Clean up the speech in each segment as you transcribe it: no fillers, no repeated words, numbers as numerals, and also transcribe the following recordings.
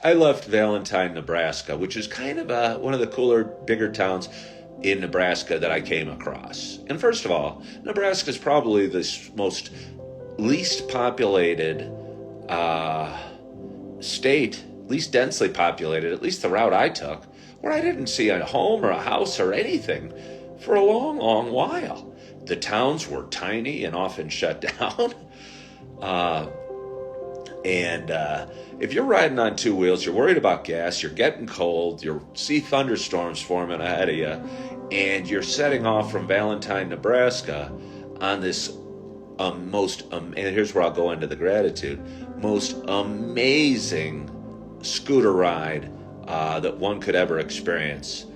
I left Valentine, Nebraska, which is kind of one of the cooler, bigger towns in Nebraska that I came across. And first of all, Nebraska is probably the most least populated state, least densely populated, at least the route I took, where I didn't see a home or a house or anything for a long, long while. The towns were tiny and often shut down. And if you're riding on two wheels, you're worried about gas, you're getting cold, you see thunderstorms forming ahead of you, and you're setting off from Valentine, Nebraska on this and here's where I'll go into the gratitude, most amazing scooter ride that one could ever experience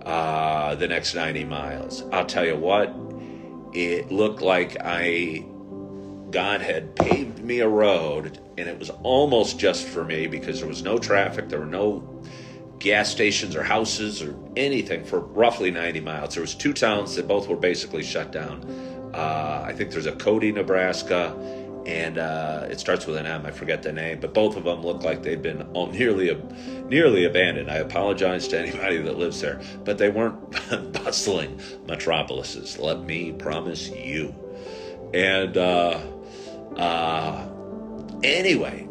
the next 90 miles. I'll tell you what, it looked like God had paved me a road, and it was almost just for me because there was no traffic, there were no gas stations or houses or anything for roughly 90 miles. There was two towns that both were basically shut down. I think there's a Cody, Nebraska, and it starts with an M. I forget the name, but both of them look like they've been nearly abandoned. I apologize to anybody that lives there, but they weren't bustling metropolises, let me promise you. And anyway,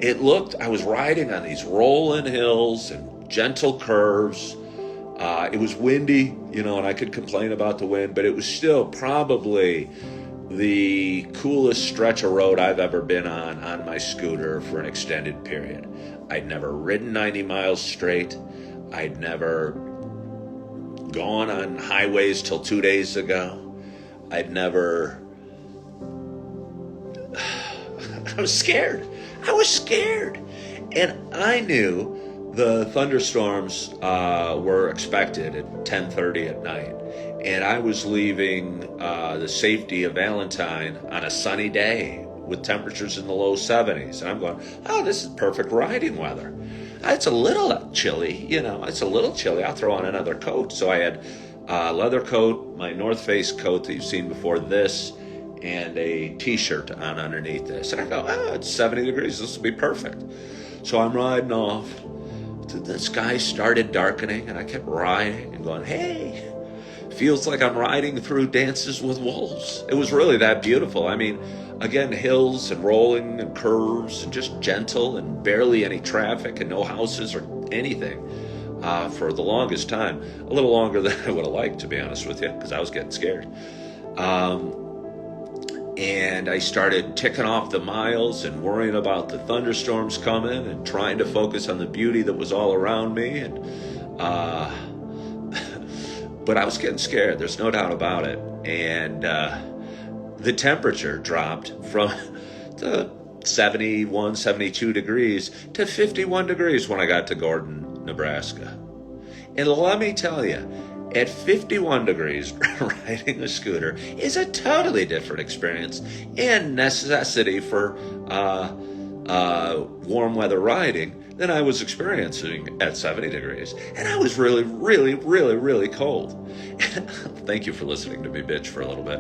I was riding on these rolling hills and gentle curves. It was windy, and I could complain about the wind, but it was still probably the coolest stretch of road I've ever been on my scooter for an extended period. I'd never ridden 90 miles straight. I'd never gone on highways till 2 days ago. I was scared. And I knew the thunderstorms were expected at 10:30 at night. And I was leaving the safety of Valentine on a sunny day with temperatures in the low 70s. And I'm going, oh, this is perfect riding weather. It's a little chilly, it's a little chilly. I'll throw on another coat. So I had a leather coat, my North Face coat that you've seen before this, and a t-shirt on underneath this. And I go, it's 70 degrees. This will be perfect. So I'm riding off. The sky started darkening, and I kept riding and going, hey, feels like I'm riding through Dances with Wolves. It was really that beautiful. I mean, again, hills and rolling and curves and just gentle and barely any traffic and no houses or anything for the longest time. A little longer than I would have liked, to be honest with you, because I was getting scared. And I started ticking off the miles and worrying about the thunderstorms coming and trying to focus on the beauty that was all around me. And but I was getting scared. There's no doubt about it. And the temperature dropped from the 71, 72 degrees to 51 degrees when I got to Gordon, Nebraska. And let me tell you, at 51 degrees, riding a scooter is a totally different experience and necessity for warm weather riding than I was experiencing at 70 degrees. And I was really, really, really, really cold. Thank you for listening to me bitch for a little bit.